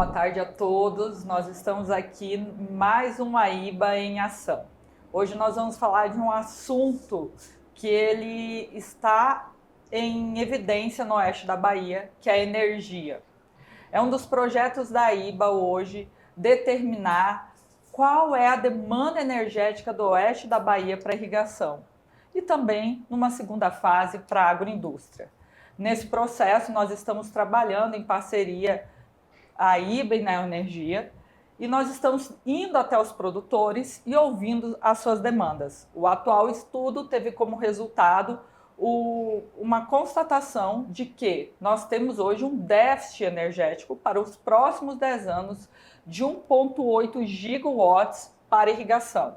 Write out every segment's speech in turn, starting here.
Boa tarde a todos. Nós estamos aqui em mais uma IBA em ação. Hoje nós vamos falar de um assunto que ele está em evidência no oeste da Bahia, que é a energia. É um dos projetos da IBA hoje determinar qual é a demanda energética do oeste da Bahia para irrigação e também, numa segunda fase, para a agroindústria. Nesse processo, nós estamos trabalhando em parceria a IBA e Neoenergia, e nós estamos indo até os produtores e ouvindo as suas demandas. O atual estudo teve como resultado uma constatação de que nós temos hoje um déficit energético para os próximos 10 anos de 1,8 gigawatts para irrigação.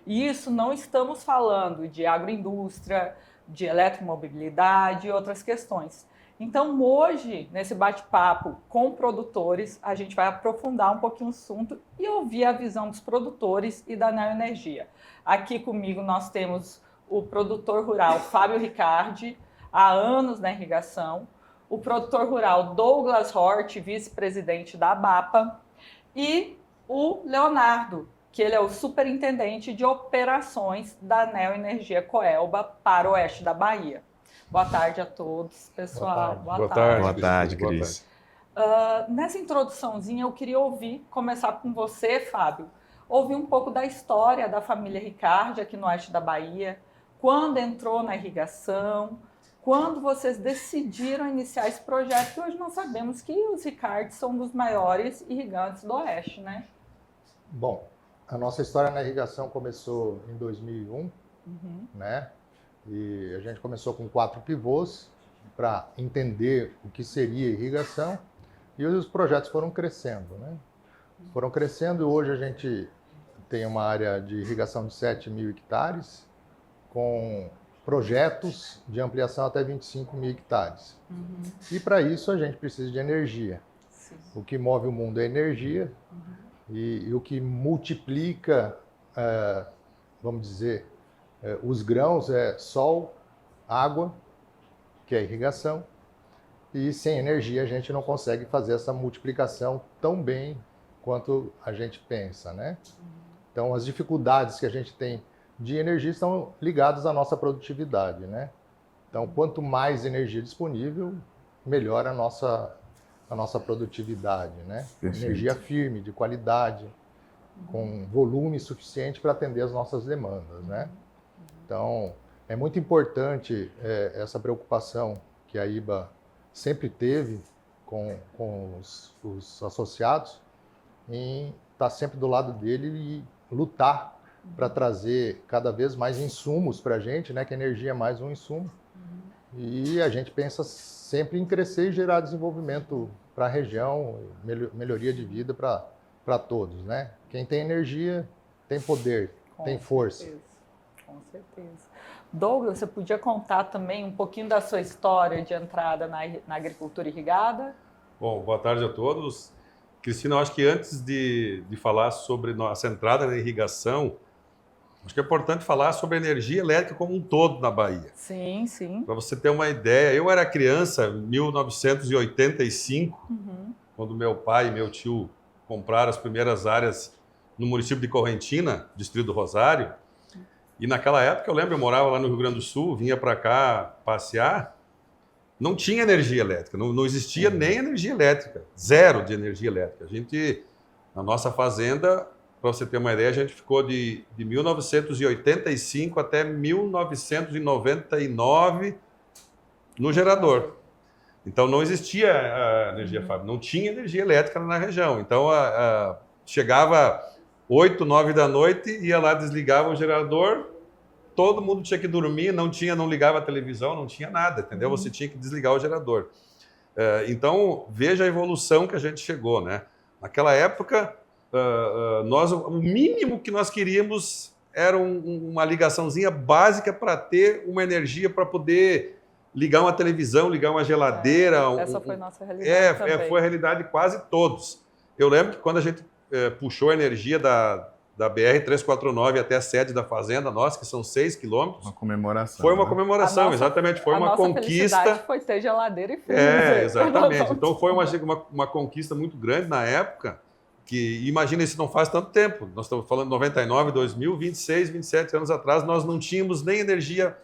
E isso não estamos falando de agroindústria, de eletromobilidade e outras questões. Então, hoje, nesse bate-papo com produtores, a gente vai aprofundar um pouquinho o assunto e ouvir a visão dos produtores e da Neoenergia. Aqui comigo nós temos o produtor rural Fábio Ricardi, há anos na irrigação, o produtor rural Douglas Hort, vice-presidente da ABAPA, e o Leonardo, que ele é o superintendente de operações da Neoenergia Coelba para o oeste da Bahia. Boa tarde a todos, pessoal. Boa tarde. Boa tarde, Cris. Nessa introduçãozinha, eu queria começar com você, Fábio, ouvir um pouco da história da família Ricardi aqui no oeste da Bahia, quando entrou na irrigação, quando vocês decidiram iniciar esse projeto, que hoje nós sabemos que os Ricardi são um dos maiores irrigantes do oeste, né? Bom, a nossa história na irrigação começou em 2001, né? E a gente começou com 4 pivôs para entender o que seria irrigação e os projetos foram crescendo, né? Foram crescendo e hoje a gente tem uma área de irrigação de 7.000 hectares com projetos de ampliação até 25.000 hectares. E para isso a gente precisa de energia. Sim. O que move o mundo é energia e o que multiplica, vamos dizer, os grãos é sol, água, que é irrigação, e sem energia a gente não consegue fazer essa multiplicação tão bem quanto a gente pensa, né? Então as dificuldades que a gente tem de energia estão ligadas à nossa produtividade, né? Então quanto mais energia disponível, melhor a nossa produtividade, né? Perfeito. Energia firme, de qualidade, com volume suficiente para atender as nossas demandas, né? Então, é muito importante essa preocupação que a IBA sempre teve com os associados em estar sempre do lado dele e lutar para trazer cada vez mais insumos para a gente, né? Que a energia é mais um insumo. E a gente pensa sempre em crescer e gerar desenvolvimento para a região, melhoria de vida para todos, né? Quem tem energia tem poder, tem força. Com certeza. Douglas, você podia contar também um pouquinho da sua história de entrada na agricultura irrigada? Bom, boa tarde a todos. Cristina, eu acho que antes de falar sobre nossa entrada na irrigação, acho que é importante falar sobre a energia elétrica como um todo na Bahia. Sim, sim. Para você ter uma ideia, eu era criança em 1985, quando meu pai e meu tio compraram as primeiras áreas no município de Correntina, Distrito do Rosário. E naquela época, eu lembro, eu morava lá no Rio Grande do Sul, vinha para cá passear, não tinha energia elétrica, não existia nem energia elétrica, zero de energia elétrica. A gente, na nossa fazenda, para você ter uma ideia, a gente ficou de 1985 até 1999 no gerador. Então não existia energia fábrica, não tinha energia elétrica na região. Então chegava 8, 9 da noite, ia lá, desligava o gerador, todo mundo tinha que dormir, não ligava a televisão, não tinha nada, entendeu? Você tinha que desligar o gerador. Então, veja a evolução que a gente chegou, né? Naquela época, o mínimo que nós queríamos era uma ligaçãozinha básica para ter uma energia para poder ligar uma televisão, ligar uma geladeira. Essa foi a nossa realidade também. Foi a realidade de quase todos. Eu lembro que quando a gente puxou a energia da BR-349 até a sede da fazenda nossa, que são 6 quilômetros. Uma comemoração. Foi uma né? comemoração, exatamente. Foi uma conquista. Felicidade foi ter geladeira e freezer. Exatamente. Então foi uma conquista muito grande na época, que imagina, isso não faz tanto tempo. Nós estamos falando de 99, 2000, 26, 27 anos atrás, nós não tínhamos nem energia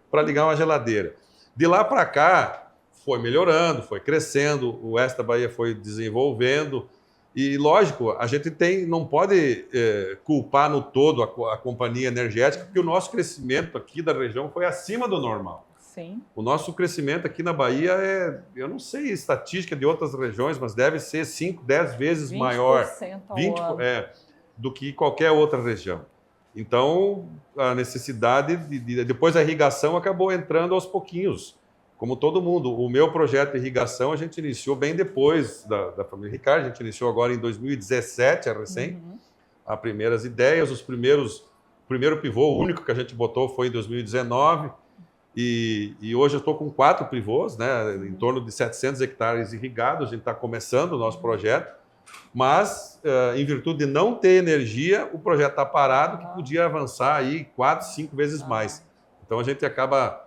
para ligar uma geladeira. De lá para cá, foi melhorando, foi crescendo, o Oeste da Bahia foi desenvolvendo. E, lógico, a gente não pode culpar no todo a companhia energética, porque o nosso crescimento aqui da região foi acima do normal. Sim. O nosso crescimento aqui na Bahia eu não sei estatística de outras regiões, mas deve ser 5, 10 vezes maior 20% ao ano. Do que qualquer outra região. Então, a necessidade depois a irrigação acabou entrando aos pouquinhos. Como todo mundo, o meu projeto de irrigação a gente iniciou bem depois da família Ricardo, a gente iniciou agora em 2017, as primeiras ideias, o primeiro pivô, o único que a gente botou foi em 2019, e hoje eu estou com 4 pivôs, né, em torno de 700 hectares irrigados, a gente está começando o nosso projeto, mas em virtude de não ter energia, o projeto está parado, que podia avançar aí 4, 5 vezes mais. Então a gente acaba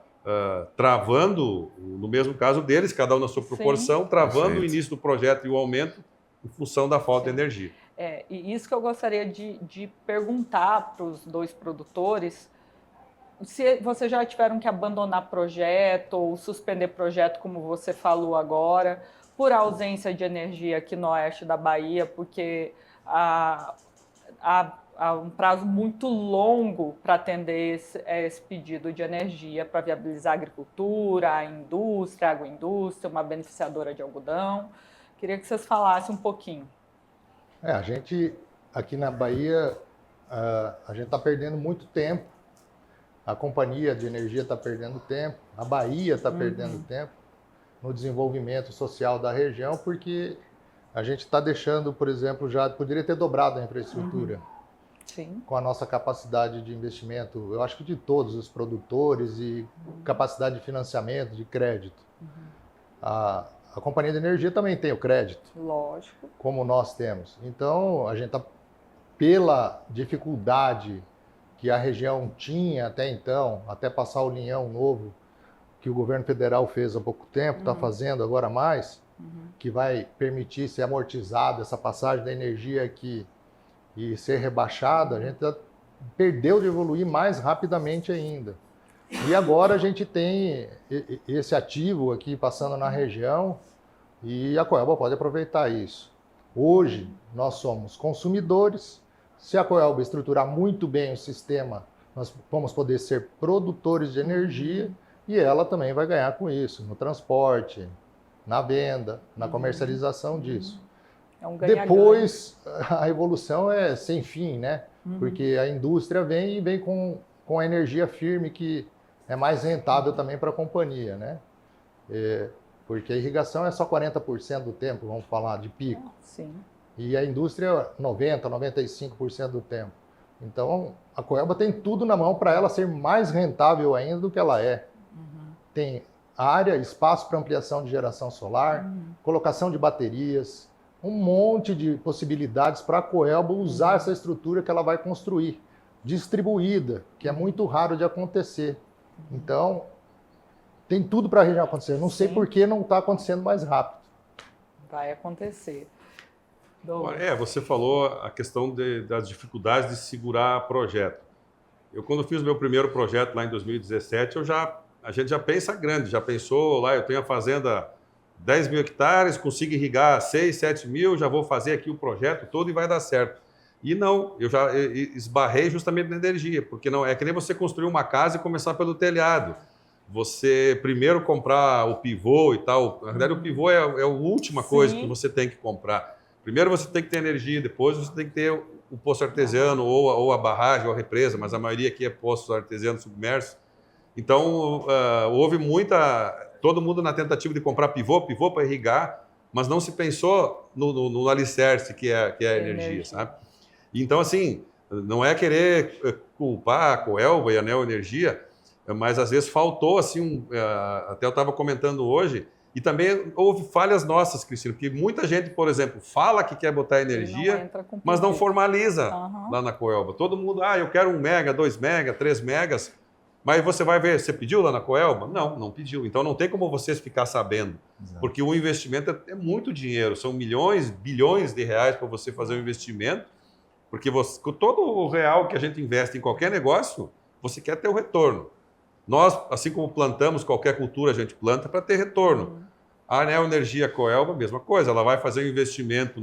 travando, no mesmo caso deles, cada um na sua proporção, travando Perfeito. o início do projeto e o aumento em função da falta de energia. E isso que eu gostaria de perguntar para os 2 produtores, se vocês já tiveram que abandonar projeto ou suspender projeto, como você falou agora, por ausência de energia aqui no oeste da Bahia, porque há um prazo muito longo para atender esse pedido de energia para viabilizar a agricultura, a indústria, a agroindústria, uma beneficiadora de algodão. Queria que vocês falassem um pouquinho. A gente, aqui na Bahia, a gente está perdendo muito tempo, a companhia de energia está perdendo tempo, a Bahia está perdendo tempo no desenvolvimento social da região, porque a gente está deixando, por exemplo, já poderia ter dobrado a infraestrutura. Sim. Com a nossa capacidade de investimento, eu acho que de todos os produtores e capacidade de financiamento, de crédito. A companhia de energia também tem o crédito. Lógico. Como nós temos. Então, a gente está, pela dificuldade que a região tinha até então, até passar o linhão novo, que o governo federal fez há pouco tempo, está fazendo agora mais, que vai permitir ser amortizada essa passagem da energia aqui e ser rebaixada, a gente perdeu de evoluir mais rapidamente ainda. E agora a gente tem esse ativo aqui passando na região e a Coelba pode aproveitar isso. Hoje nós somos consumidores, se a Coelba estruturar muito bem o sistema, nós vamos poder ser produtores de energia e ela também vai ganhar com isso, no transporte, na venda, na comercialização disso. É um ganha-ganha. Depois, a evolução é sem fim, né? Porque a indústria vem com a energia firme, que é mais rentável também para a companhia, né? Porque a irrigação é só 40% do tempo, vamos falar, de pico. Sim. E a indústria 90%, 95% do tempo. Então, a Coelba tem tudo na mão para ela ser mais rentável ainda do que ela é. Tem área, espaço para ampliação de geração solar, colocação de baterias, um monte de possibilidades para a Coelba usar essa estrutura que ela vai construir, distribuída, que é muito raro de acontecer. Então, tem tudo para a região acontecer. Não sei por que não está acontecendo mais rápido. Vai acontecer. Você falou a questão das dificuldades de segurar projeto. Eu, quando fiz o meu primeiro projeto lá em 2017, a gente já pensa grande, já pensou lá, eu tenho a fazenda 10 mil hectares, consigo irrigar 6, 7 mil, já vou fazer aqui o projeto todo e vai dar certo. E não, eu já esbarrei justamente na energia, porque não é que nem você construir uma casa e começar pelo telhado. Você primeiro comprar o pivô e tal. Na verdade, o pivô é a última coisa que você tem que comprar. Primeiro você tem que ter energia, depois você tem que ter o poço artesiano ou a barragem ou a represa, mas a maioria aqui é poço artesiano submerso. Então, houve todo mundo na tentativa de comprar pivô para irrigar, mas não se pensou no alicerce que é a energia, sabe? Então, assim, não é querer culpar a Coelba e a Neoenergia, mas às vezes faltou, assim, até eu estava comentando hoje, E também houve falhas nossas, Cristina, porque muita gente, por exemplo, fala que quer botar energia, mas não formaliza lá na Coelba. Todo mundo, eu quero 1 mega, 2 mega, 3 megas, mas você vai ver, você pediu lá na Coelba? Não, não pediu. Então não tem como vocês ficar sabendo, porque o investimento é muito dinheiro, são milhões, bilhões de reais para você fazer um investimento, porque com todo o real que a gente investe em qualquer negócio, você quer ter o retorno. Nós, assim como plantamos qualquer cultura, a gente planta para ter retorno. A Neoenergia Coelba, mesma coisa, ela vai fazer um investimento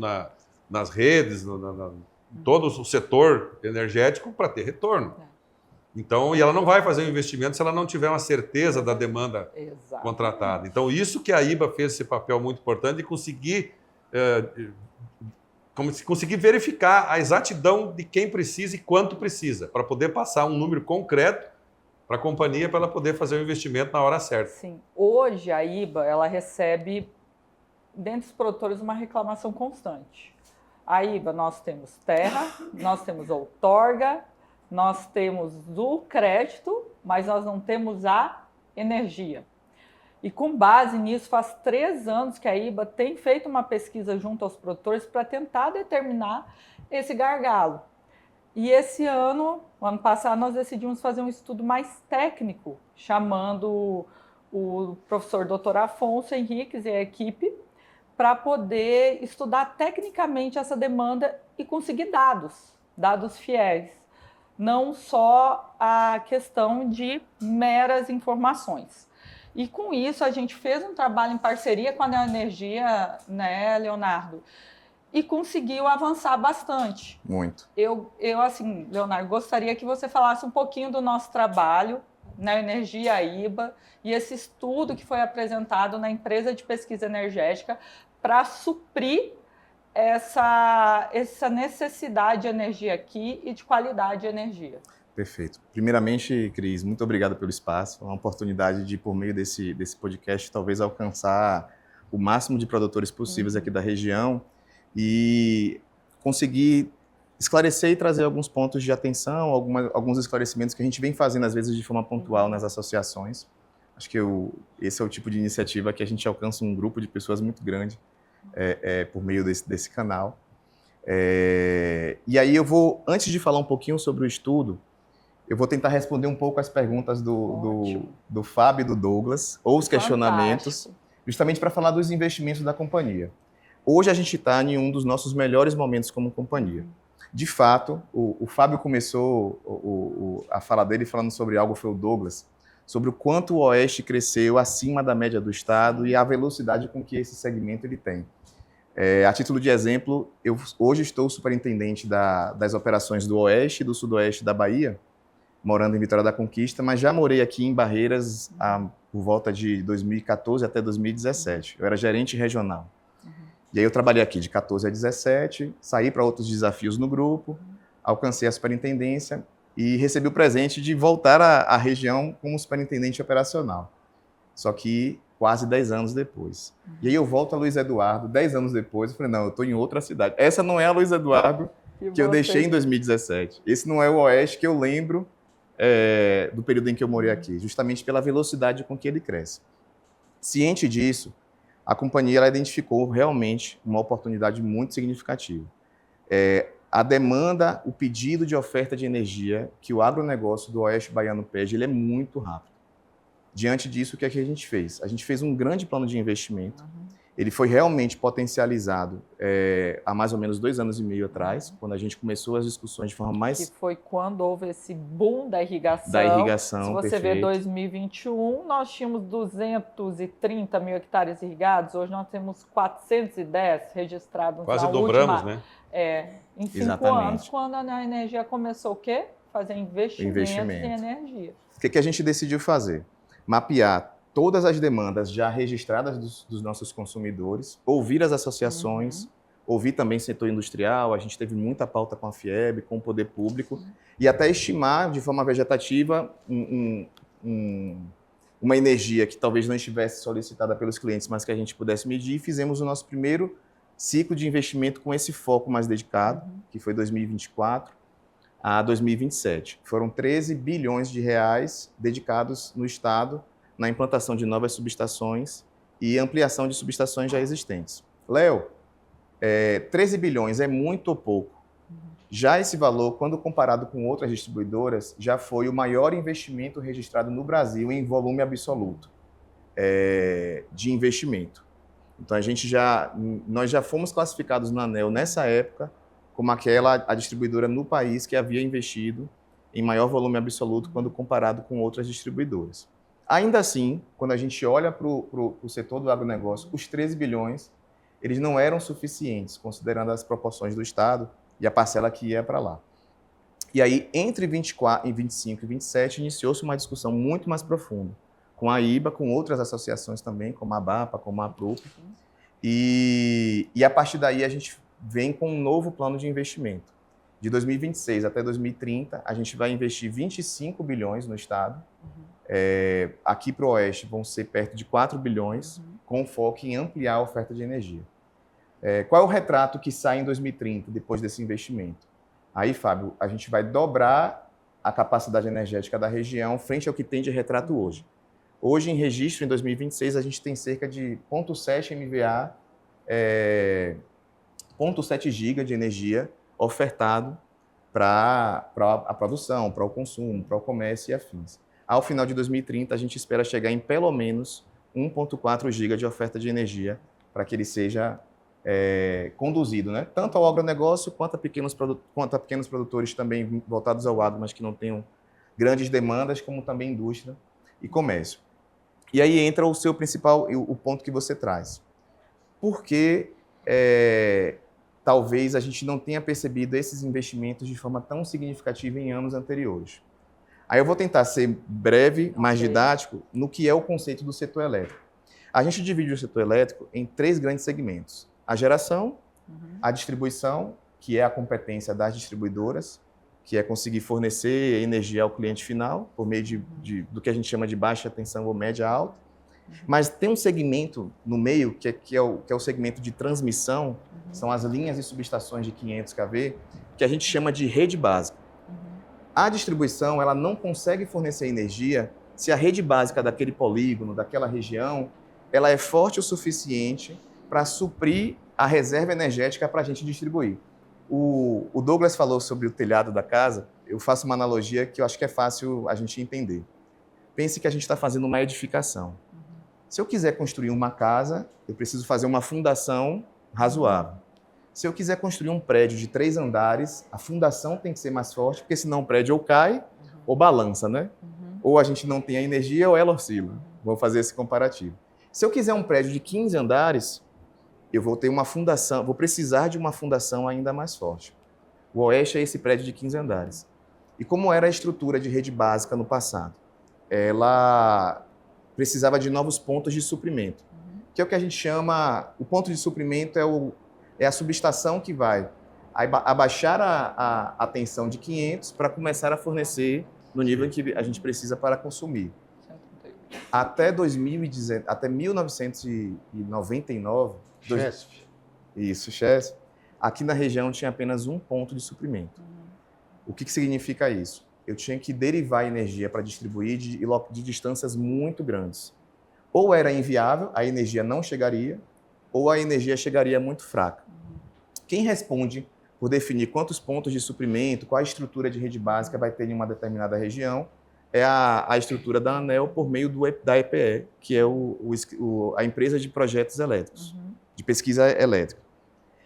nas redes, em todo o setor energético para ter retorno. Então, e ela não vai fazer um investimento se ela não tiver uma certeza da demanda contratada. Então, isso que a IBA fez esse papel muito importante de conseguir verificar a exatidão de quem precisa e quanto precisa, para poder passar um número concreto para a companhia, para ela poder fazer o investimento na hora certa. Sim. Hoje, a IBA, ela recebe, dentre os produtores, uma reclamação constante. A IBA, nós temos terra, nós temos outorga, nós temos o crédito, mas nós não temos a energia. E com base nisso, faz 3 anos que a IBA tem feito uma pesquisa junto aos produtores para tentar determinar esse gargalo. E esse ano, o ano passado, nós decidimos fazer um estudo mais técnico, chamando o professor Dr. Afonso Henriques e a equipe para poder estudar tecnicamente essa demanda e conseguir dados fiéis. Não só a questão de meras informações. E com isso, a gente fez um trabalho em parceria com a Neoenergia, né, Leonardo? E conseguiu avançar bastante. Muito. Eu assim, Leonardo, gostaria que você falasse um pouquinho do nosso trabalho na Energia IBA e esse estudo que foi apresentado na empresa de pesquisa energética para suprir essa necessidade de energia aqui e de qualidade de energia. Perfeito. Primeiramente, Cris, muito obrigado pelo espaço. É uma oportunidade de, por meio desse podcast, talvez alcançar o máximo de produtores possíveis aqui da região e conseguir esclarecer e trazer alguns pontos de atenção, alguns esclarecimentos que a gente vem fazendo, às vezes, de forma pontual nas associações. Acho que esse é o tipo de iniciativa que a gente alcança um grupo de pessoas muito grande por meio desse canal. E aí eu vou, antes de falar um pouquinho sobre o estudo, eu vou tentar responder um pouco as perguntas do Fábio e do Douglas, ou os questionamentos, justamente para falar dos investimentos da companhia. Hoje a gente está em um dos nossos melhores momentos como companhia. De fato, o Fábio começou a fala dele falando sobre algo, foi o Douglas, sobre o quanto o Oeste cresceu acima da média do Estado e a velocidade com que esse segmento ele tem. A título de exemplo, eu hoje estou superintendente das operações do Oeste e do Sudoeste da Bahia, morando em Vitória da Conquista, mas já morei aqui em Barreiras por volta de 2014 até 2017. Eu era gerente regional. E aí eu trabalhei aqui de 14 a 17, saí para outros desafios no grupo, alcancei a superintendência e recebi o presente de voltar à região como superintendente operacional. Só que quase 10 anos depois. E aí eu volto a Luiz Eduardo, 10 anos depois, eu falei, não, eu estou em outra cidade. Essa não é a Luiz Eduardo que eu deixei em 2017. Esse não é o Oeste que eu lembro do período em que eu morei aqui, justamente pela velocidade com que ele cresce. Ciente disso, a companhia ela identificou realmente uma oportunidade muito significativa. A demanda, o pedido de oferta de energia que o agronegócio do Oeste Baiano pede, ele é muito rápido. Diante disso, o que é que a gente fez? A gente fez um grande plano de investimento. Ele foi realmente potencializado há mais ou menos 2 anos e meio atrás, quando a gente começou as discussões de forma mais... Que foi quando houve esse boom da irrigação. Da irrigação, se você perfeito. vê 2021, nós tínhamos 230 mil hectares irrigados, hoje nós temos 410 registrados. Quase dobramos, né? Em 5 anos, quando a energia começou o quê? Fazer investimentos em energia. O que a gente decidiu fazer? Mapear todas as demandas já registradas dos nossos consumidores, ouvir as associações, ouvir também o setor industrial, a gente teve muita pauta com a FIEB, com o poder público, e até estimar de forma vegetativa uma energia que talvez não estivesse solicitada pelos clientes, mas que a gente pudesse medir, e fizemos o nosso primeiro ciclo de investimento com esse foco mais dedicado, que foi 2024 a 2027. Foram 13 bilhões de reais dedicados no Estado na implantação de novas subestações e ampliação de subestações já existentes. Léo, 13 bilhões é muito ou pouco? Já esse valor, quando comparado com outras distribuidoras, já foi o maior investimento registrado no Brasil em volume absoluto de investimento. Então, nós já fomos classificados na ANEEL nessa época como a distribuidora no país que havia investido em maior volume absoluto quando comparado com outras distribuidoras. Ainda assim, quando a gente olha para o setor do agronegócio, os 13 bilhões eles não eram suficientes, considerando as proporções do Estado e a parcela que ia para lá. E aí, entre 24, 25 e 27, iniciou-se uma discussão muito mais profunda, com a IBA, com outras associações também, como a ABAPA, como a APRUP, e a partir daí a gente vem com um novo plano de investimento. De 2026 até 2030, a gente vai investir 25 bilhões no Estado. Aqui para o Oeste vão ser perto de 4 bilhões, com foco em ampliar a oferta de energia. Qual é o retrato que sai em 2030, depois desse investimento? Aí, Fábio, a gente vai dobrar a capacidade energética da região frente ao que tem de retrato hoje. Hoje, em registro, em 2026, a gente tem cerca de 0,7 MVA, 0,7 GB de energia ofertado para a produção, para o consumo, para o comércio e afins. Ao final de 2030, a gente espera chegar em pelo menos 1,4 GB de oferta de energia para que ele seja conduzido, né? Tanto ao agronegócio quanto a pequenos produtores também voltados ao agro, mas que não tenham grandes demandas, como também indústria e comércio. E aí entra o seu principal, o ponto que você traz. Por que talvez a gente não tenha percebido esses investimentos de forma tão significativa em anos anteriores? Aí eu vou tentar ser breve, mais didático, no que é o conceito do setor elétrico. A gente divide o setor elétrico em 3 grandes segmentos. A geração, a distribuição, que é a competência das distribuidoras, que é conseguir fornecer energia ao cliente final, por meio do que a gente chama de baixa tensão ou média alta. Mas tem um segmento no meio, que é o segmento de transmissão, são as linhas e subestações de 500 kV, que a gente chama de rede básica. A distribuição ela não consegue fornecer energia se a rede básica daquele polígono, daquela região, ela é forte o suficiente para suprir a reserva energética para a gente distribuir. O Douglas falou sobre o telhado da casa, eu faço uma analogia que eu acho que é fácil a gente entender. Pense que a gente está fazendo uma edificação. Se eu quiser construir uma casa, eu preciso fazer uma fundação razoável. Se eu quiser construir um prédio de 3 andares, a fundação tem que ser mais forte, porque senão o prédio ou cai ou balança, né? Ou a gente não tem a energia ou ela oscila. Vou fazer esse comparativo. Se eu quiser um prédio de 15 andares, eu vou ter uma fundação, vou precisar de uma fundação ainda mais forte. O Oeste é esse prédio de 15 andares. E como era a estrutura de rede básica no passado? Ela precisava de novos pontos de suprimento, que é o que a gente chama, o ponto de suprimento é a subestação que vai abaixar a tensão de 500 para começar a fornecer no nível que a gente precisa para consumir. Até 1999, Chesf, aqui na região tinha apenas um ponto de suprimento. O que significa isso? Eu tinha que derivar energia para distribuir de distâncias muito grandes. Ou era inviável, a energia não chegaria, ou a energia chegaria muito fraca. Quem responde por definir quantos pontos de suprimento, qual a estrutura de rede básica vai ter em uma determinada região, é a estrutura da ANEEL por meio da EPE, que é a empresa de projetos elétricos, de pesquisa elétrica.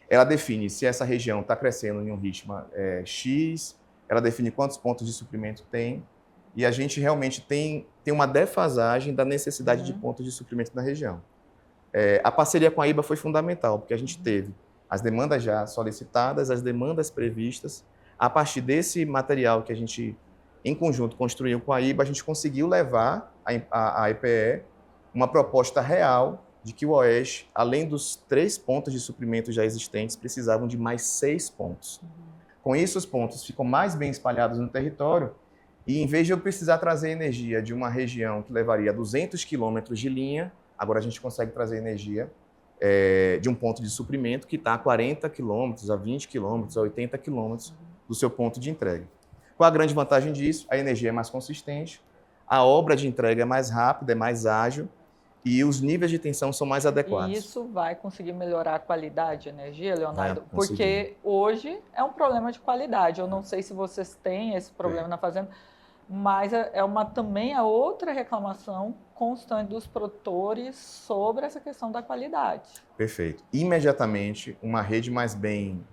Ela define se essa região está crescendo em um ritmo X, ela define quantos pontos de suprimento tem, e a gente realmente tem uma defasagem da necessidade de pontos de suprimento na região. A parceria com a IBA foi fundamental, porque a gente teve as demandas já solicitadas, as demandas previstas. A partir desse material que a gente, em conjunto, construiu com a IBA, a gente conseguiu levar à EPE uma proposta real de que o Oeste, além dos 3 pontos de suprimento já existentes, precisavam de mais 6 pontos. Com isso, os pontos ficam mais bem espalhados no território e, em vez de eu precisar trazer energia de uma região que levaria 200 quilômetros de linha, agora a gente consegue trazer energia de um ponto de suprimento que está a 40 quilômetros, a 20 quilômetros, a 80 quilômetros do seu ponto de entrega. Qual a grande vantagem disso? A energia é mais consistente, a obra de entrega é mais rápida, é mais ágil e os níveis de tensão são mais adequados. E isso vai conseguir melhorar a qualidade de energia, Leonardo? Vai conseguir. Porque hoje é um problema de qualidade. Eu não sei se vocês têm esse problema na fazenda, mas também a outra reclamação constante dos produtores sobre essa questão da qualidade. Perfeito. Imediatamente, uma rede mais bem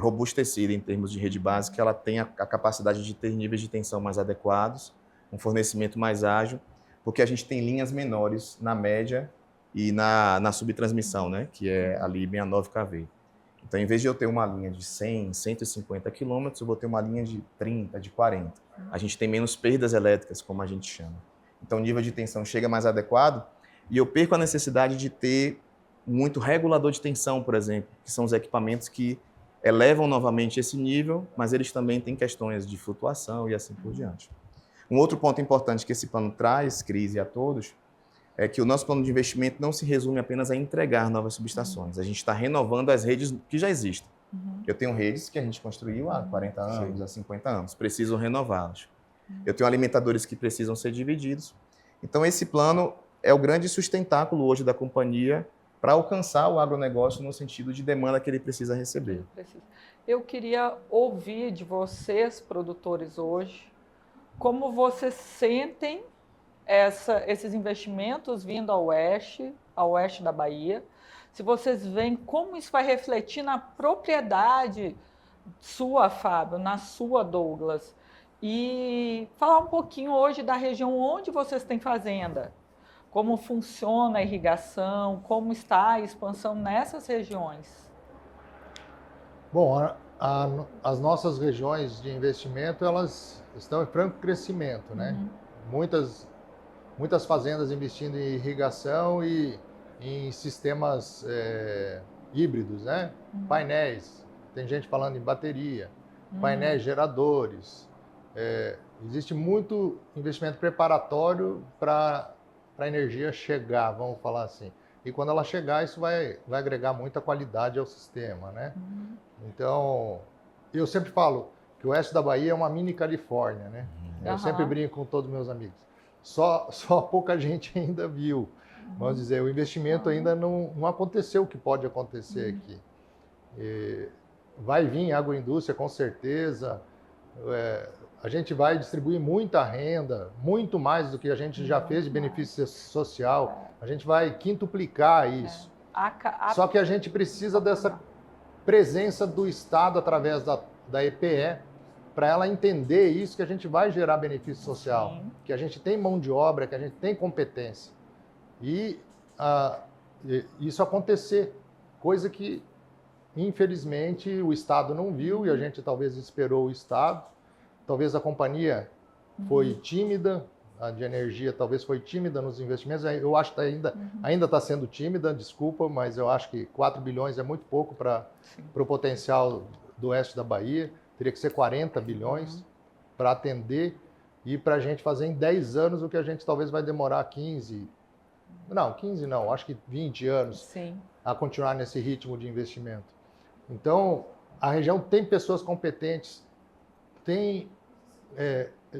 robustecida em termos de rede básica, ela tem a capacidade de ter níveis de tensão mais adequados, um fornecimento mais ágil, porque a gente tem linhas menores na média e na subtransmissão, né, que é ali 69 kV. Então, em vez de eu ter uma linha de 100, 150 km, eu vou ter uma linha de 30, de 40. A gente tem menos perdas elétricas, como a gente chama. Então, o nível de tensão chega mais adequado e eu perco a necessidade de ter muito regulador de tensão, por exemplo, que são os equipamentos que elevam novamente esse nível, mas eles também têm questões de flutuação e assim por diante. Um outro ponto importante que esse plano traz, Cris, e a todos, é que o nosso plano de investimento não se resume apenas a entregar novas subestações. A gente está renovando as redes que já existem. Eu tenho redes que a gente construiu há 40 anos, há 50 anos, precisam renová-las. Eu tenho alimentadores que precisam ser divididos. Então, esse plano é o grande sustentáculo hoje da companhia para alcançar o agronegócio no sentido de demanda que ele precisa receber. Eu queria ouvir de vocês, produtores, hoje, como vocês sentem esses investimentos vindo ao oeste da Bahia, se vocês veem como isso vai refletir na propriedade sua, Fábio, na sua, Douglas, e falar um pouquinho hoje da região onde vocês têm fazenda, como funciona a irrigação, como está a expansão nessas regiões. Bom, as nossas regiões de investimento, elas estão em franco crescimento, né? Muitas fazendas investindo em irrigação e em sistemas híbridos, né? Painéis, tem gente falando em bateria, painéis geradores. Existe muito investimento preparatório para a energia chegar, vamos falar assim. E quando ela chegar, isso vai agregar muita qualidade ao sistema, né? Então, eu sempre falo que o oeste da Bahia é uma mini Califórnia, né? Eu sempre brinco com todos os meus amigos. Só pouca gente ainda viu. Vamos dizer, o investimento ainda não aconteceu o que pode acontecer aqui. Vai vir agroindústria, com certeza. A gente vai distribuir muita renda, muito mais do que a gente já fez de benefício social. A gente vai quintuplicar isso. Só que a gente precisa dessa presença do Estado através da EPE, para ela entender isso, que a gente vai gerar benefício social, que a gente tem mão de obra, que a gente tem competência. E isso acontecer, coisa que, infelizmente, o Estado não viu e a gente talvez esperou o Estado. Talvez a companhia foi tímida, a de energia talvez foi tímida nos investimentos. Eu acho que ainda está sendo tímida, desculpa, mas eu acho que 4 bilhões é muito pouco para o potencial do oeste da Bahia. Teria que ser 40 bilhões para atender e para a gente fazer em 10 anos o que a gente talvez vai demorar 15. Não, 15 não, acho que 20 anos a continuar nesse ritmo de investimento. Então, a região tem pessoas competentes, tem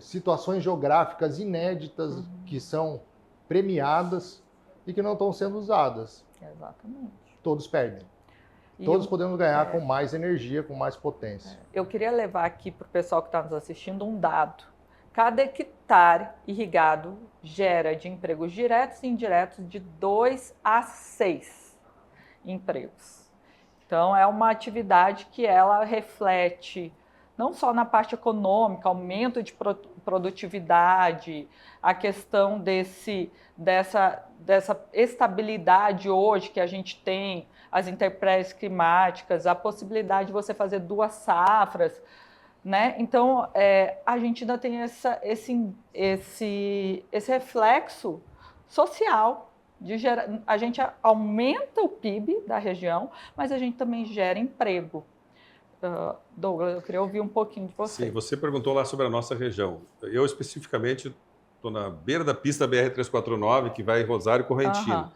situações geográficas inéditas que são premiadas e que não estão sendo usadas. Exatamente. Todos perdem. Todos podemos ganhar com mais energia, com mais potência. Eu queria levar aqui para o pessoal que está nos assistindo um dado. Cada hectare irrigado gera de empregos diretos e indiretos de 2 a 6 empregos. Então, é uma atividade que ela reflete não só na parte econômica, aumento de produtividade, a questão dessa estabilidade hoje que a gente tem, as intempéries climáticas, a possibilidade de você fazer 2 safras, né? Então, a gente ainda tem esse reflexo social. A gente aumenta o PIB da região, mas a gente também gera emprego. Douglas, eu queria ouvir um pouquinho de você. Sim, você perguntou lá sobre a nossa região. Eu, especificamente, estou na beira da pista BR-349, que vai Rosário e Correntino.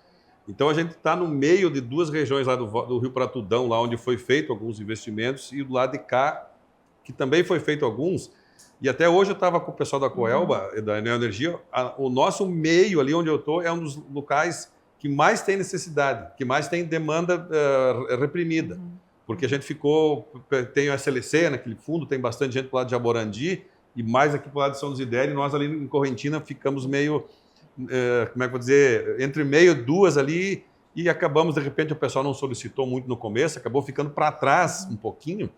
Então, a gente está no meio de 2 regiões lá do Rio Pratudão, lá onde foi feito alguns investimentos, e do lado de cá, que também foi feito alguns, E até hoje eu estava com o pessoal da Coelba, da Neoenergia, o nosso meio ali onde eu estou é um dos locais que mais tem necessidade, que mais tem demanda reprimida. Porque a gente tem o SLC naquele fundo, tem bastante gente pro lado de Jaborandi e mais aqui pro lado de São Desidério, e nós ali em Correntina ficamos meio, como é que eu vou dizer, entre meio, duas ali, e acabamos, de repente, o pessoal não solicitou muito no começo, acabou ficando para trás um pouquinho.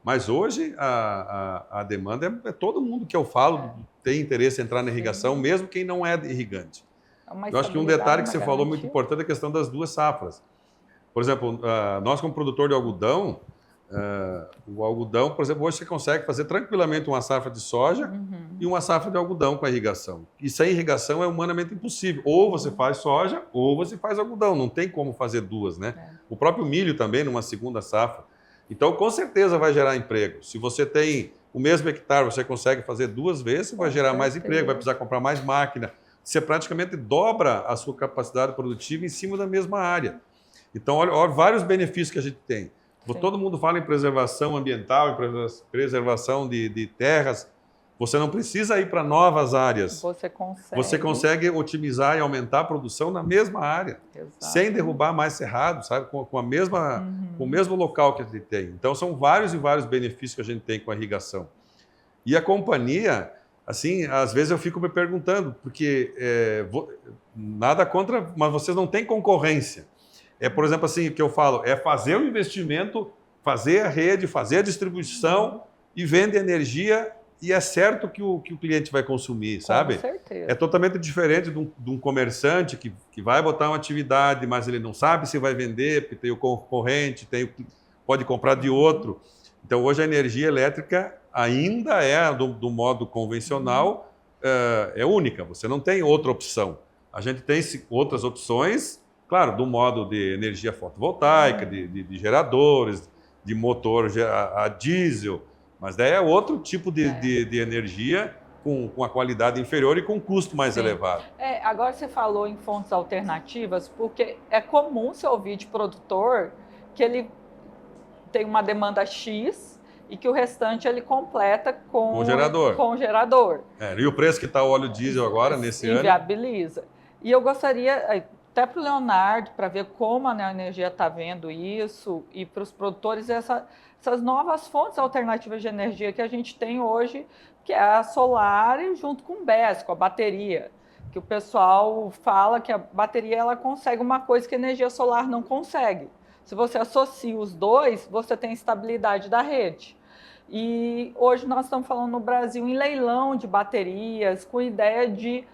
Mas hoje a demanda é todo mundo que eu falo tem interesse em entrar na irrigação, mesmo quem não é irrigante. Eu acho que um detalhe que você falou muito importante é a questão das 2 safras. Por exemplo, nós como produtor de algodão, o algodão, por exemplo, hoje você consegue fazer tranquilamente uma safra de soja e uma safra de algodão com a irrigação. E sem irrigação é humanamente impossível. Ou você faz soja ou você faz algodão. Não tem como fazer duas, né? O próprio milho também, numa segunda safra. Então, com certeza vai gerar emprego. Se você tem o mesmo hectare, você consegue fazer 2 vezes, vai gerar mais emprego, vai precisar comprar mais máquina. Você praticamente dobra a sua capacidade produtiva em cima da mesma área. Então, olha vários benefícios que a gente tem. Todo mundo fala em preservação ambiental, em preservação de terras. Você não precisa ir para novas áreas. Você consegue otimizar e aumentar a produção na mesma área, sem derrubar mais cerrado, sabe? Com o mesmo local que a gente tem. Então, são vários e vários benefícios que a gente tem com a irrigação. E a companhia, assim, às vezes eu fico me perguntando, porque nada contra, mas vocês não têm concorrência. Por exemplo, assim, o que eu falo, é fazer o investimento, fazer a rede, fazer a distribuição e vende energia. E é certo que o cliente vai consumir, sabe? Com certeza. É totalmente diferente de um comerciante que vai botar uma atividade, mas ele não sabe se vai vender, porque tem o concorrente, pode comprar de outro. Então, hoje a energia elétrica ainda é, do modo convencional, é única. Você não tem outra opção. A gente tem outras opções, claro, do modo de energia fotovoltaica, de geradores, de motor a diesel, mas daí é outro tipo de energia com a qualidade inferior e com custo mais elevado. Agora você falou em fontes alternativas, porque é comum você ouvir de produtor que ele tem uma demanda X e que o restante ele completa com o gerador. E o preço que está o óleo diesel agora, nesse ano? Inviabiliza. E eu gostaria, até para o Leonardo, para ver como a Neoenergia está vendo isso, e para os produtores, essas novas fontes alternativas de energia que a gente tem hoje, que é a solar junto com o BES, com a bateria. Que o pessoal fala que a bateria ela consegue uma coisa que a energia solar não consegue. Se você associa os dois, você tem estabilidade da rede. E hoje nós estamos falando no Brasil em leilão de baterias, com ideia de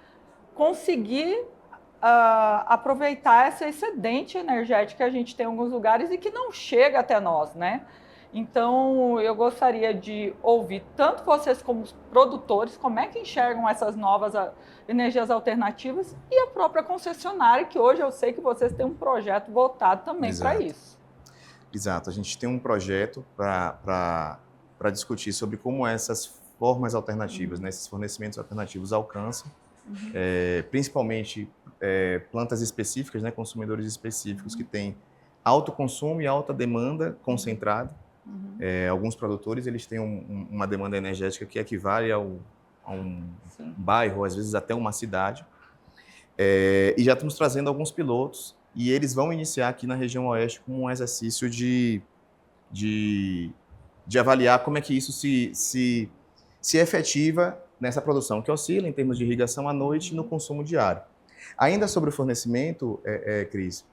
conseguir aproveitar essa excedente energética que a gente tem em alguns lugares e que não chega até nós, né? Então, eu gostaria de ouvir tanto vocês como os produtores, como é que enxergam essas novas energias alternativas e a própria concessionária, que hoje eu sei que vocês têm um projeto voltado também para isso. Exato, a gente tem um projeto para discutir sobre como essas formas alternativas, né, esses fornecimentos alternativos alcançam, principalmente plantas específicas, né, consumidores específicos que têm alto consumo e alta demanda concentrada. Alguns produtores eles têm uma demanda energética que equivale a um bairro, às vezes até uma cidade. E já estamos trazendo alguns pilotos e eles vão iniciar aqui na região oeste com um exercício de avaliar como é que isso se efetiva nessa produção, que oscila em termos de irrigação à noite e no consumo diário. Ainda sobre o fornecimento, Cris,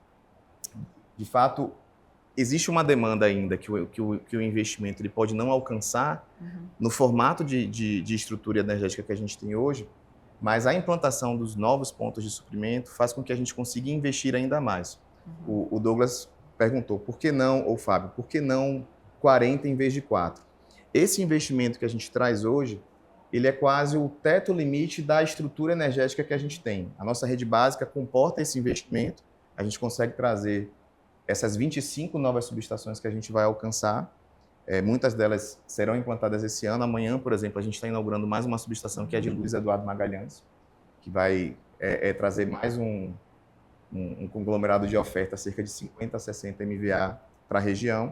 de fato, existe uma demanda ainda que o investimento ele pode não alcançar no formato de estrutura energética que a gente tem hoje, mas a implantação dos novos pontos de suprimento faz com que a gente consiga investir ainda mais. O Douglas perguntou, por que não, ou Fábio, por que não 40 em vez de 4? Esse investimento que a gente traz hoje, ele é quase o teto limite da estrutura energética que a gente tem. A nossa rede básica comporta esse investimento, a gente consegue trazer essas 25 novas subestações que a gente vai alcançar, muitas delas serão implantadas esse ano. Amanhã, por exemplo, a gente está inaugurando mais uma subestação que é de Luiz Eduardo Magalhães, que vai trazer mais um conglomerado de oferta, cerca de 50 a 60 MVA para a região.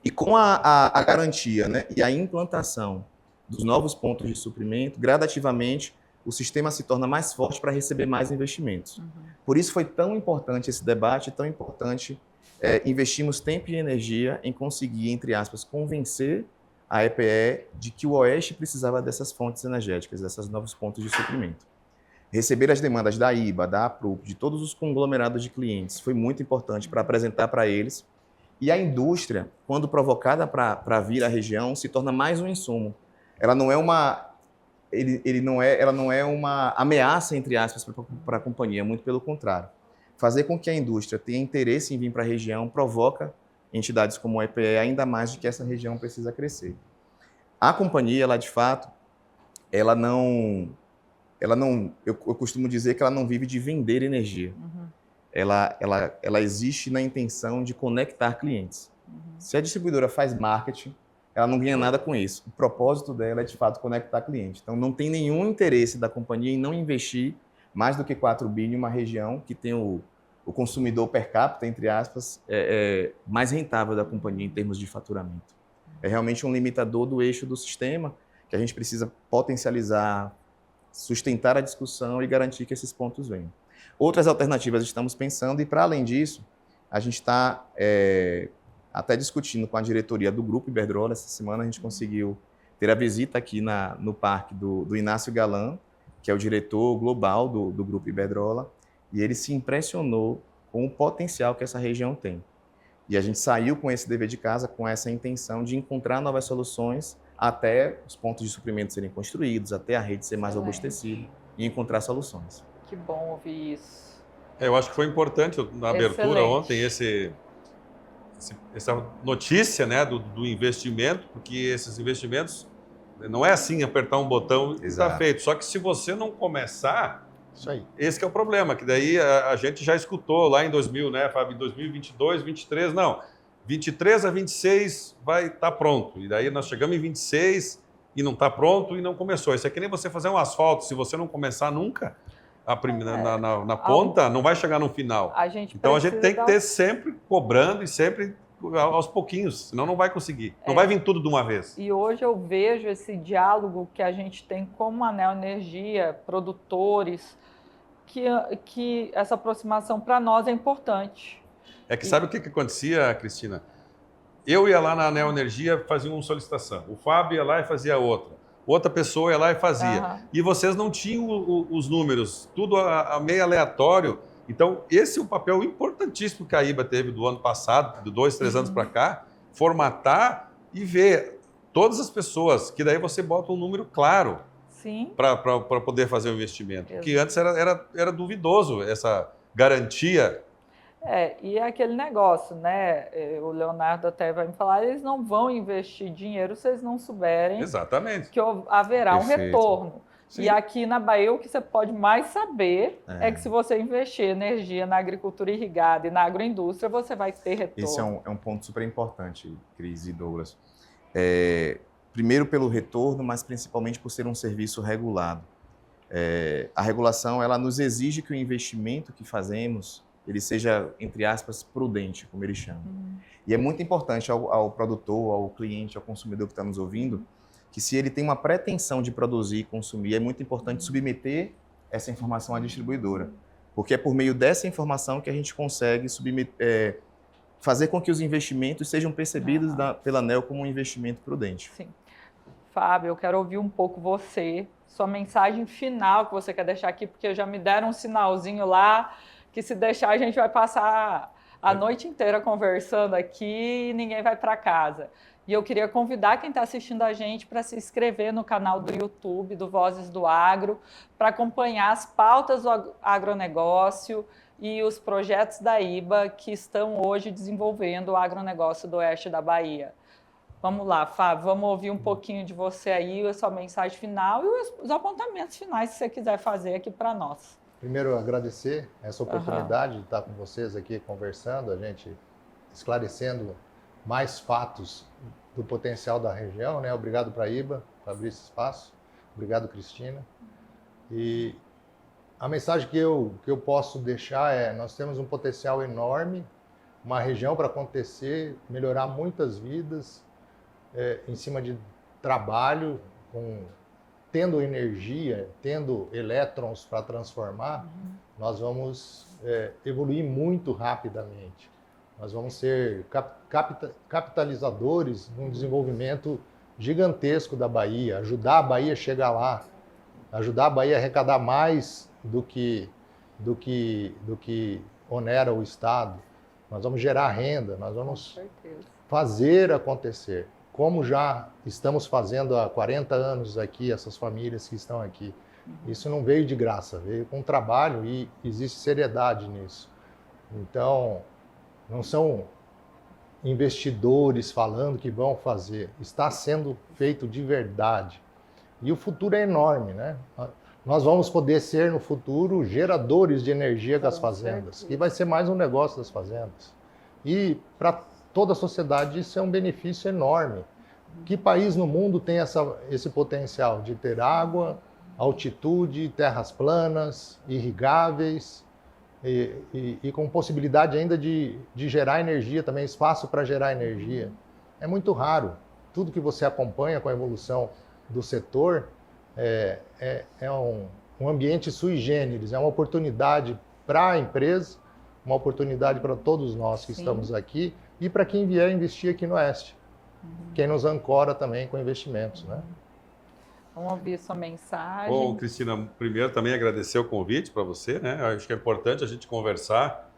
E com a garantia, né, e a implantação dos novos pontos de suprimento, gradativamente o sistema se torna mais forte para receber mais investimentos. Por isso foi tão importante esse debate, tão importante investirmos tempo e energia em conseguir, entre aspas, convencer a EPE de que o Oeste precisava dessas fontes energéticas, desses novos pontos de suprimento. Receber as demandas da IBA, da APRUP, de todos os conglomerados de clientes, foi muito importante para apresentar para eles. E a indústria, quando provocada para vir à região, se torna mais um insumo. Ela não é uma ameaça, entre aspas, para a companhia, muito pelo contrário. Fazer com que a indústria tenha interesse em vir para a região provoca entidades como a EPE ainda mais de que essa região precisa crescer. A companhia, ela de fato, eu costumo dizer que ela não vive de vender energia. Ela existe na intenção de conectar clientes. Se a distribuidora faz marketing, ela não ganha nada com isso. O propósito dela é, de fato, conectar cliente. Então, não tem nenhum interesse da companhia em não investir mais do que 4 bi em uma região que tem o consumidor per capita, entre aspas, mais rentável da companhia em termos de faturamento. É realmente um limitador do eixo do sistema que a gente precisa potencializar, sustentar a discussão e garantir que esses pontos venham. Outras alternativas estamos pensando e, para além disso, a gente está até discutindo com a diretoria do Grupo Iberdrola. Essa semana a gente conseguiu ter a visita aqui no parque do Inácio Galan, que é o diretor global do Grupo Iberdrola, e ele se impressionou com o potencial que essa região tem. E a gente saiu com esse dever de casa, com essa intenção de encontrar novas soluções até os pontos de suprimento serem construídos, até a rede ser mais robustecida e encontrar soluções. Que bom ouvir isso. Eu acho que foi importante na abertura ontem essa notícia, né, do investimento, porque esses investimentos não é assim apertar um botão e está feito. Só que se você não começar, isso aí. Esse que é o problema, que daí a gente já escutou lá em 2000, né, Fábio, em 2022, 23, não, 23 a 26 vai estar pronto. E daí nós chegamos em 26 e não está pronto e não começou. Isso é que nem você fazer um asfalto, se você não começar nunca na ponta, não vai chegar no final. Então a gente tem que ter sempre cobrando e sempre aos pouquinhos, senão não vai conseguir. Não vai vir tudo de uma vez. E hoje eu vejo esse diálogo que a gente tem como a Neoenergia, produtores, que essa aproximação para nós é importante. É que sabe o que acontecia, Cristina? Eu ia lá na Neoenergia, fazia uma solicitação. O Fábio ia lá e fazia outra. Outra pessoa ia lá e fazia. E vocês não tinham os números, tudo meio aleatório. Então, esse é um papel importantíssimo que a IBA teve do ano passado, de 2, 3 anos para cá, formatar e ver todas as pessoas, que daí você bota um número claro para poder fazer o investimento. Porque antes era duvidoso essa garantia. E é aquele negócio, né? O Leonardo até vai me falar, eles não vão investir dinheiro se eles não souberem que haverá um retorno. Sim. E aqui na Bahia, o que você pode mais saber é que se você investir energia na agricultura irrigada e na agroindústria, você vai ter retorno. Esse é um ponto super importante, Cris e Douglas. Primeiro pelo retorno, mas principalmente por ser um serviço regulado. A regulação, ela nos exige que o investimento que fazemos ele seja, entre aspas, prudente, como eles chamam. E é muito importante ao produtor, ao cliente, ao consumidor que está nos ouvindo, que se ele tem uma pretensão de produzir e consumir, é muito importante submeter essa informação à distribuidora. Porque é por meio dessa informação que a gente consegue fazer com que os investimentos sejam percebidos pela ANEEL como um investimento prudente. Sim. Fábio, eu quero ouvir um pouco você, sua mensagem final que você quer deixar aqui, porque já me deram um sinalzinho lá, que se deixar a gente vai passar a noite inteira conversando aqui e ninguém vai para casa. E eu queria convidar quem está assistindo a gente para se inscrever no canal do YouTube do Vozes do Agro, para acompanhar as pautas do agronegócio e os projetos da IBA que estão hoje desenvolvendo o agronegócio do oeste da Bahia. Vamos lá, Fábio, vamos ouvir um pouquinho de você aí, a sua mensagem final e os apontamentos finais que você quiser fazer aqui para nós. Primeiro, agradecer essa oportunidade de estar com vocês aqui conversando, a gente esclarecendo mais fatos do potencial da região, né? Obrigado para a IBA por abrir esse espaço. Obrigado, Cristina. E a mensagem que eu posso deixar é: nós temos um potencial enorme, uma região para acontecer, melhorar muitas vidas em cima de trabalho, tendo energia, tendo elétrons para transformar, nós vamos evoluir muito rapidamente. Nós vamos ser capitalizadores de um desenvolvimento gigantesco da Bahia, ajudar a Bahia a chegar lá, ajudar a Bahia a arrecadar mais do que onera o Estado. Nós vamos gerar renda, nós vamos fazer acontecer, como já estamos fazendo há 40 anos aqui, essas famílias que estão aqui. Isso não veio de graça, veio com trabalho e existe seriedade nisso. Então, não são investidores falando que vão fazer, está sendo feito de verdade. E o futuro é enorme, né? Nós vamos poder ser, no futuro, geradores de energia das fazendas, que vai ser mais um negócio das fazendas. E para toda a sociedade isso é um benefício enorme. Que país no mundo tem esse potencial de ter água, altitude, terras planas, irrigáveis e com possibilidade ainda de gerar energia também, espaço para gerar energia? É muito raro. Tudo que você acompanha com a evolução do setor é um ambiente sui generis, é uma oportunidade para a empresa, uma oportunidade para todos nós que estamos aqui e para quem vier investir aqui no Oeste. Quem nos ancora também com investimentos, né? Vamos ouvir sua mensagem. Bom, Cristina, primeiro também agradecer o convite para você, né? Acho que é importante a gente conversar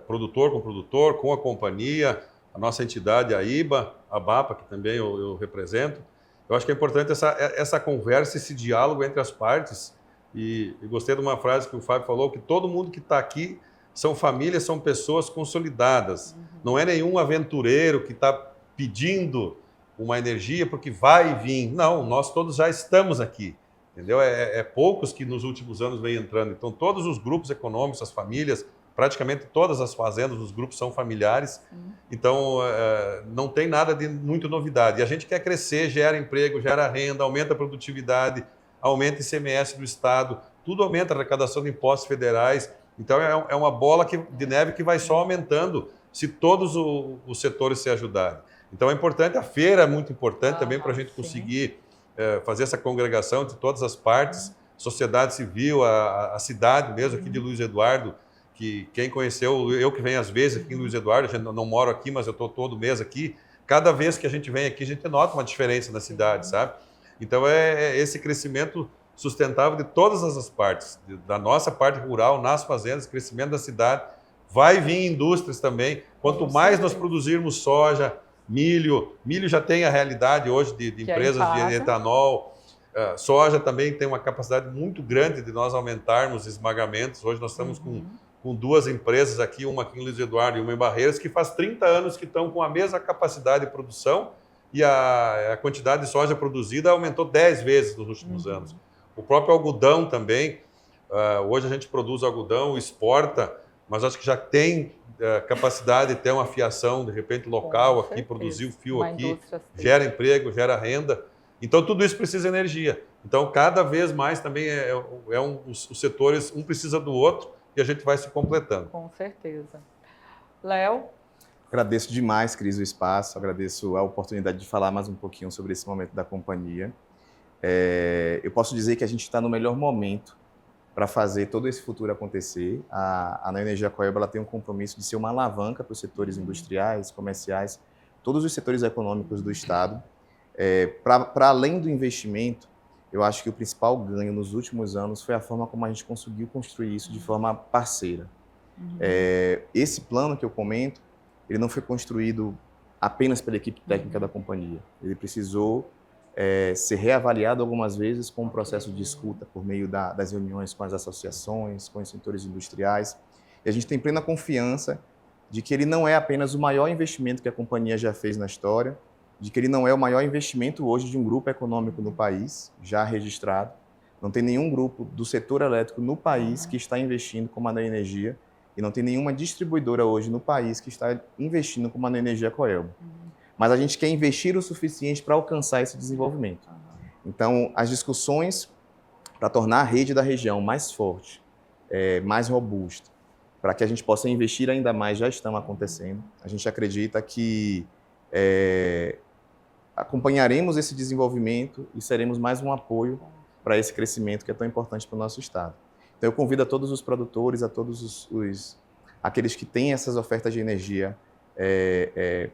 produtor com produtor, com a companhia, a nossa entidade, a IBA, a BAPA, que também eu represento. Eu acho que é importante essa conversa, esse diálogo entre as partes. E gostei de uma frase que o Fábio falou, que todo mundo que está aqui são famílias, são pessoas consolidadas. Não é nenhum aventureiro que está pedindo uma energia porque vai vir. Não, nós todos já estamos aqui, entendeu? É poucos que nos últimos anos vêm entrando. Então, todos os grupos econômicos, as famílias, praticamente todas as fazendas, os grupos são familiares. Então, não tem nada de muito novidade. E a gente quer crescer, gera emprego, gera renda, aumenta a produtividade, aumenta o ICMS do Estado, tudo aumenta a arrecadação de impostos federais. Então, é uma bola de neve que vai só aumentando se todos os setores se ajudarem. Então é importante, a feira é muito importante também para a gente conseguir fazer essa congregação de todas as partes, sociedade civil, a cidade mesmo aqui de Luiz Eduardo, que quem conheceu, eu que venho às vezes aqui em Luiz Eduardo, a gente não moro aqui, mas eu estou todo mês aqui, cada vez que a gente vem aqui a gente nota uma diferença na cidade, sabe? Então é esse crescimento sustentável de todas as partes, da nossa parte rural, nas fazendas, crescimento da cidade, vai vir indústrias também, quanto mais nós produzirmos soja, milho já tem a realidade hoje de empresas de etanol, soja também tem uma capacidade muito grande de nós aumentarmos esmagamentos. Hoje nós estamos com duas empresas aqui, uma aqui em Luiz Eduardo e uma em Barreiras, que faz 30 anos que estão com a mesma capacidade de produção e a quantidade de soja produzida aumentou 10 vezes nos últimos anos. O próprio algodão também, hoje a gente produz algodão, exporta, mas acho que já tem capacidade de ter uma fiação, de repente, local aqui, produzir o fio aqui, gera emprego, gera renda. Então, tudo isso precisa de energia. Então, cada vez mais também os setores, um precisa do outro e a gente vai se completando. Com certeza. Léo? Agradeço demais, Cris, o espaço, agradeço a oportunidade de falar mais um pouquinho sobre esse momento da companhia. Eu posso dizer que a gente está no melhor momento para fazer todo esse futuro acontecer. A Neoenergia Coelba ela tem um compromisso de ser uma alavanca para os setores industriais, comerciais, todos os setores econômicos do Estado. Para além do investimento, eu acho que o principal ganho nos últimos anos foi a forma como a gente conseguiu construir isso de forma parceira. Esse plano que eu comento, ele não foi construído apenas pela equipe técnica da companhia. Ele precisou ser reavaliado algumas vezes com um processo de escuta por meio das reuniões com as associações, com os setores industriais. E a gente tem plena confiança de que ele não é apenas o maior investimento que a companhia já fez na história, de que ele não é o maior investimento hoje de um grupo econômico no país, já registrado. Não tem nenhum grupo do setor elétrico no país que está investindo como a Neoenergia e não tem nenhuma distribuidora hoje no país que está investindo como a Neoenergia Coelba. Mas a gente quer investir o suficiente para alcançar esse desenvolvimento. Então, as discussões para tornar a rede da região mais forte, mais robusta, para que a gente possa investir ainda mais, já estão acontecendo. A gente acredita que acompanharemos esse desenvolvimento e seremos mais um apoio para esse crescimento que é tão importante para o nosso estado. Então eu convido a todos os produtores, a todos aqueles que têm essas ofertas de energia,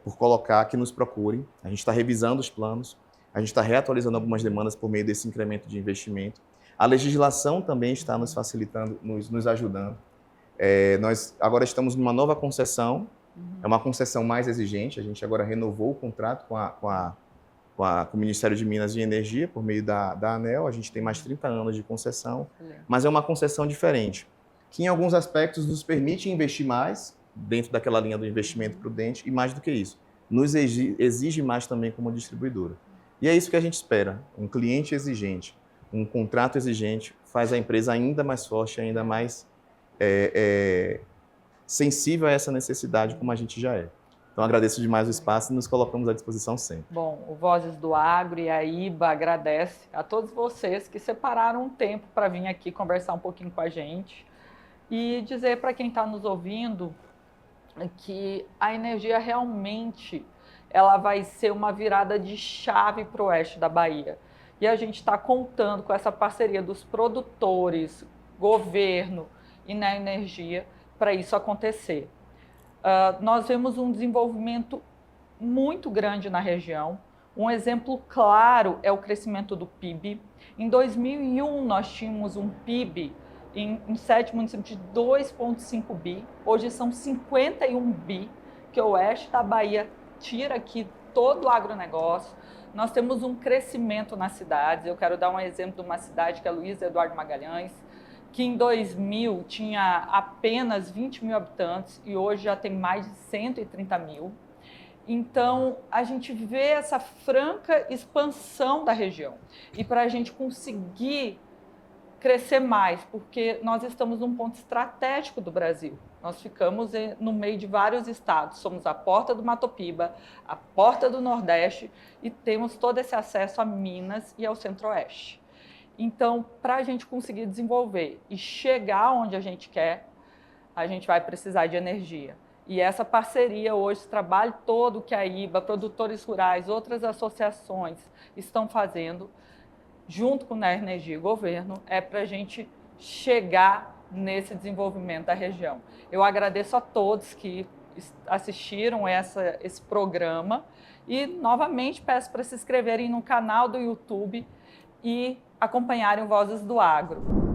por colocar, que nos procurem. A gente está revisando os planos, a gente está reatualizando algumas demandas por meio desse incremento de investimento. A legislação também está nos facilitando, nos ajudando. Nós agora estamos numa nova concessão, é uma concessão mais exigente, a gente agora renovou o contrato com o Ministério de Minas e Energia, por meio da ANEEL, a gente tem mais 30 anos de concessão, mas é uma concessão diferente, que em alguns aspectos nos permite investir mais, dentro daquela linha do investimento prudente, e mais do que isso, nos exige mais também como distribuidora. E é isso que a gente espera, um cliente exigente, um contrato exigente, faz a empresa ainda mais forte, ainda mais sensível a essa necessidade como a gente já é. Então, agradeço demais o espaço e nos colocamos à disposição sempre. Bom, o Vozes do Agro e a IBA agradece a todos vocês que separaram um tempo para vir aqui conversar um pouquinho com a gente e dizer para quem está nos ouvindo que a energia realmente ela vai ser uma virada de chave para o oeste da Bahia. E a gente está contando com essa parceria dos produtores, governo e na energia para isso acontecer. Nós vemos um desenvolvimento muito grande na região. Um exemplo claro é o crescimento do PIB. Em 2001, nós tínhamos um PIB em 7 municípios de 2,5 bi. Hoje são 51 bi, que o oeste da Bahia tira aqui todo o agronegócio. Nós temos um crescimento nas cidades. Eu quero dar um exemplo de uma cidade que é Luiz Eduardo Magalhães, que em 2000 tinha apenas 20 mil habitantes e hoje já tem mais de 130 mil. Então, a gente vê essa franca expansão da região. E para a gente conseguir crescer mais, porque nós estamos num ponto estratégico do Brasil. Nós ficamos no meio de vários estados. Somos a porta do Mato Piba, a porta do Nordeste e temos todo esse acesso a Minas e ao Centro-Oeste. Então, para a gente conseguir desenvolver e chegar onde a gente quer, a gente vai precisar de energia. E essa parceria hoje, esse trabalho todo que a IBA, produtores rurais, outras associações estão fazendo, junto com a Energia e o governo, é para a gente chegar nesse desenvolvimento da região. Eu agradeço a todos que assistiram esse programa e, novamente, peço para se inscreverem no canal do YouTube e acompanharem o Vozes do Agro.